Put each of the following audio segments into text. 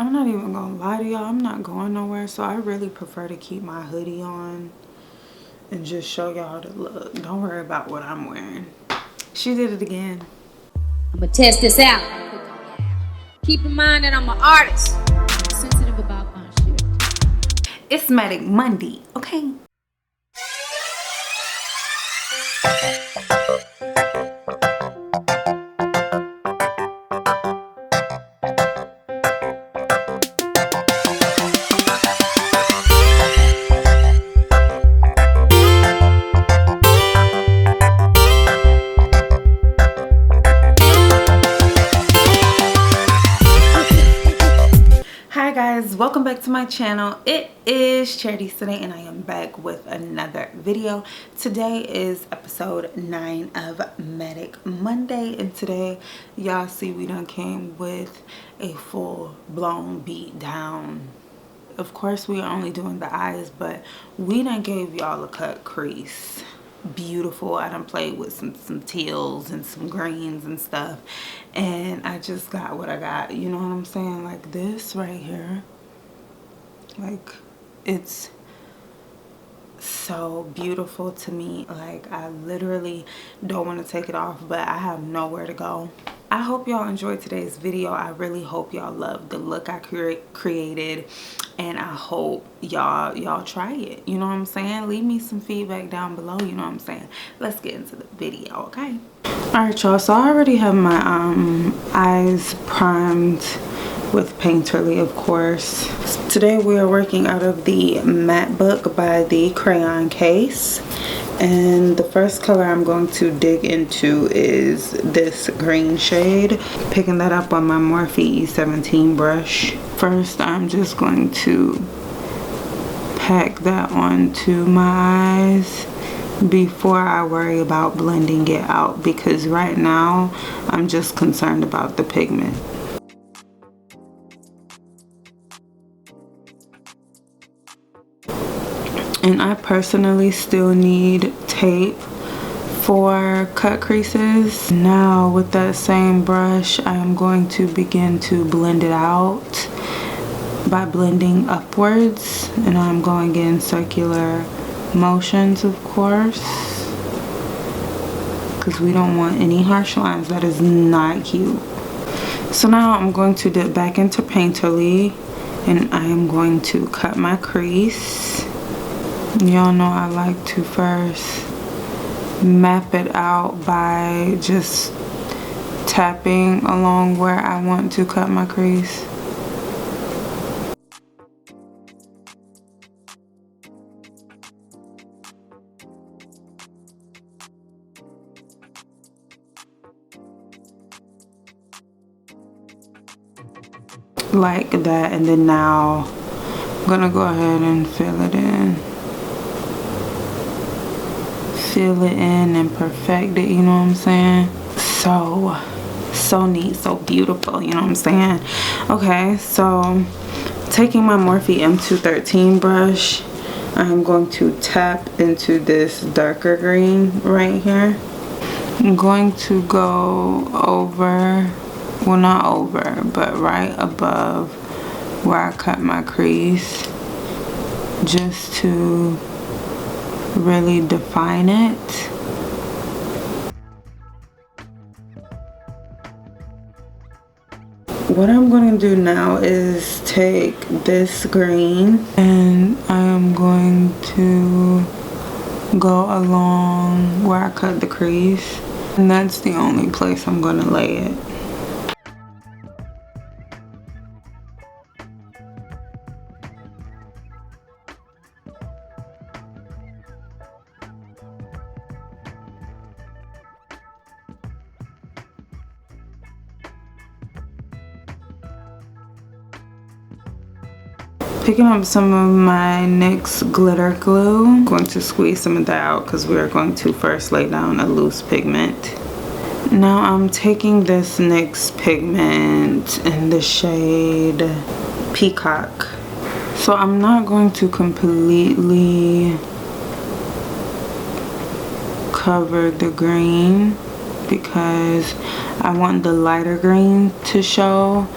I'm not even gonna lie to y'all, I'm not going nowhere, so I really prefer to keep my hoodie on and just show y'all the look. Don't worry about what I'm wearing. She did it again. I'm gonna test this out. Keep in mind that I'm an artist. I'm sensitive about my shit. It's MATIC Monday, okay? Hi guys, welcome back to my channel. It is Chariti Sinae and I am back with another video. Today is episode 9 of MATIC Monday, and today y'all see we done came with a full-blown beat down. Of course we are only doing the eyes, but we done gave y'all a cut crease. Beautiful. I done played with some teals and some greens and stuff, and I just got what I got, you know what I'm saying? Like this right here, like it's so beautiful to me. Like I literally don't want to take it off, but I have nowhere to go. I hope y'all enjoyed today's video. I really hope y'all love the look I created, and I hope y'all try it. You know what I'm saying? Leave me some feedback down below. You know what I'm saying? Let's get into the video, okay? All right, y'all. So I already have my eyes primed with Painterly, of course. Today we are working out of the Matte Book by the Crayon Case. And the first color I'm going to dig into is this green shade. Picking that up on my Morphe E17 brush. First, I'm just going to pack that onto my eyes before I worry about blending it out, because right now I'm just concerned about the pigment. And I personally still need tape for cut creases. Now with that same brush, I am going to begin to blend it out by blending upwards, and I'm going in circular motions, of course, because we don't want any harsh lines. That is not cute. So now I'm going to dip back into Painterly, and I am going to cut my crease. Y'all know I like to first map it out by just tapping along where I want to cut my crease. Like that, and then now I'm gonna go ahead and fill it in. Fill it in and perfect it, you know what I'm saying? So neat, so beautiful, you know what I'm saying? Okay, so taking my Morphe M213 brush, I'm going to tap into this darker green right here. I'm going to go over, well not over, but right above where I cut my crease, just to really define it. What I'm going to do now is take this green, and I am going to go along where I cut the crease, and that's the only place I'm going to lay it. Picking up some of my NYX glitter glue. I'm going to squeeze some of that out because we are going to first lay down a loose pigment. Now I'm taking this NYX pigment in the shade Peacock. So I'm not going to completely cover the green, because I want the lighter green to show.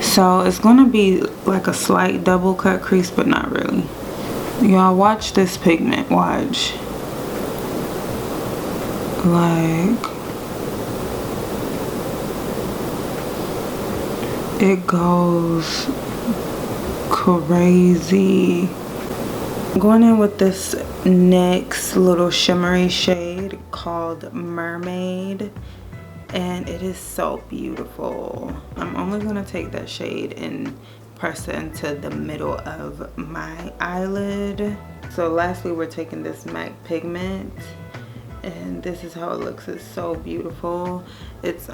So it's gonna be like a slight double cut crease, but not really. Y'all watch this pigment, watch. Like, it goes crazy. Going in with this next little shimmery shade called Mermaid, and it is so beautiful. I'm only gonna take that shade and press it into the middle of my eyelid. So lastly, we're taking this MAC pigment, and this is how it looks. It's so beautiful. It's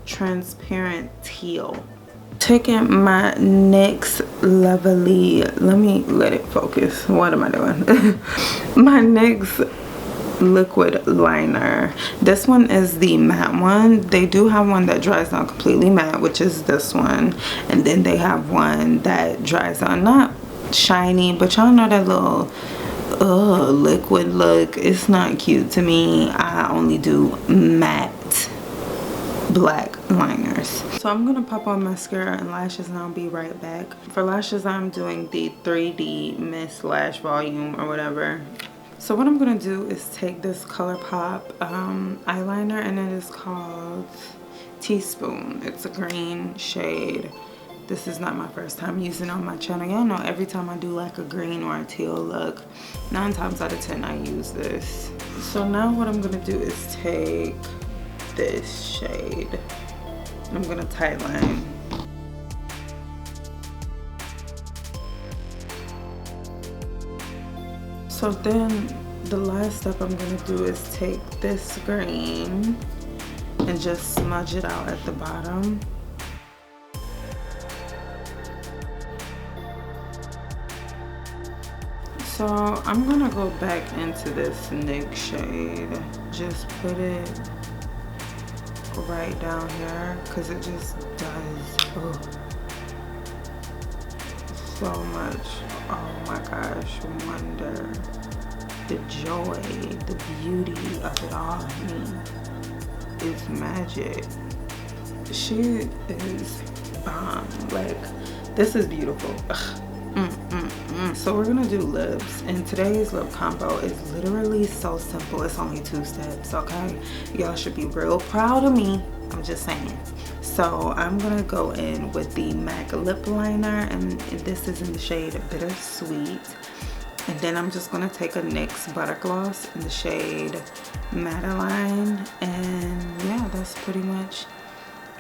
transparent teal. Taking my next lovely, let me let it focus. What am I doing? My next liquid liner. This one is the matte one. They do have one that dries down completely matte, which is this one, and then they have one that dries on not shiny, but y'all know that little liquid look. It's not cute to me. I only do matte black liners. So I'm gonna pop on mascara and lashes, and I'll be right back. For lashes, I'm doing the 3D Mist Lash Volume or whatever. So what I'm gonna do is take this ColourPop eyeliner, and it is called Teaspoon. It's a green shade. This is not my first time using it on my channel. Y'all know every time I do like a green or a teal look, 9 times out of 10 I use this. So now what I'm gonna do is take this shade. I'm gonna tightline. So then the last step I'm gonna do is take this green and just smudge it out at the bottom. So I'm gonna go back into this NYX shade. Just put it right down here, because it just does so much. Oh my gosh, wonder, the joy, the beauty of it all. I mean, it's magic. She is bomb. Like, this is beautiful. So we're gonna do lips, and today's lip combo is literally so simple. It's only 2 steps, okay? Y'all should be real proud of me. I'm just saying. So I'm gonna go in with the MAC lip liner, and this is in the shade Bittersweet. And then I'm just gonna take a NYX butter gloss in the shade Madeline, and yeah, that's pretty much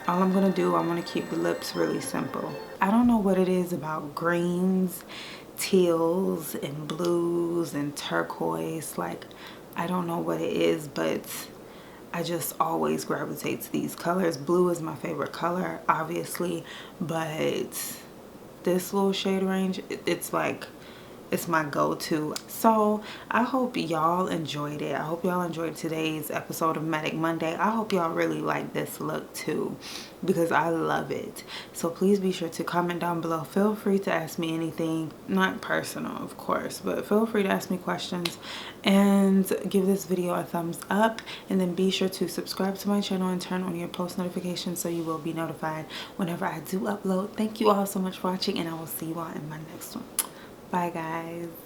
all I'm gonna do. I'm gonna keep the lips really simple. I don't know what it is about greens, teals, and blues, and turquoise. Like, I don't know what it is, but I just always gravitate to these colors. Blue is my favorite color, obviously, but this little shade range, it's like, it's my go-to. So I hope y'all enjoyed it. I hope y'all enjoyed today's episode of MATIC Monday. I hope y'all really like this look too, because I love it. So please be sure to comment down below. Feel free to ask me anything, not personal of course, but feel free to ask me questions, and give this video a thumbs up, and then be sure to subscribe to my channel and turn on your post notifications so you will be notified whenever I do upload. Thank you all so much for watching, and I will see you all in my next one. Bye guys.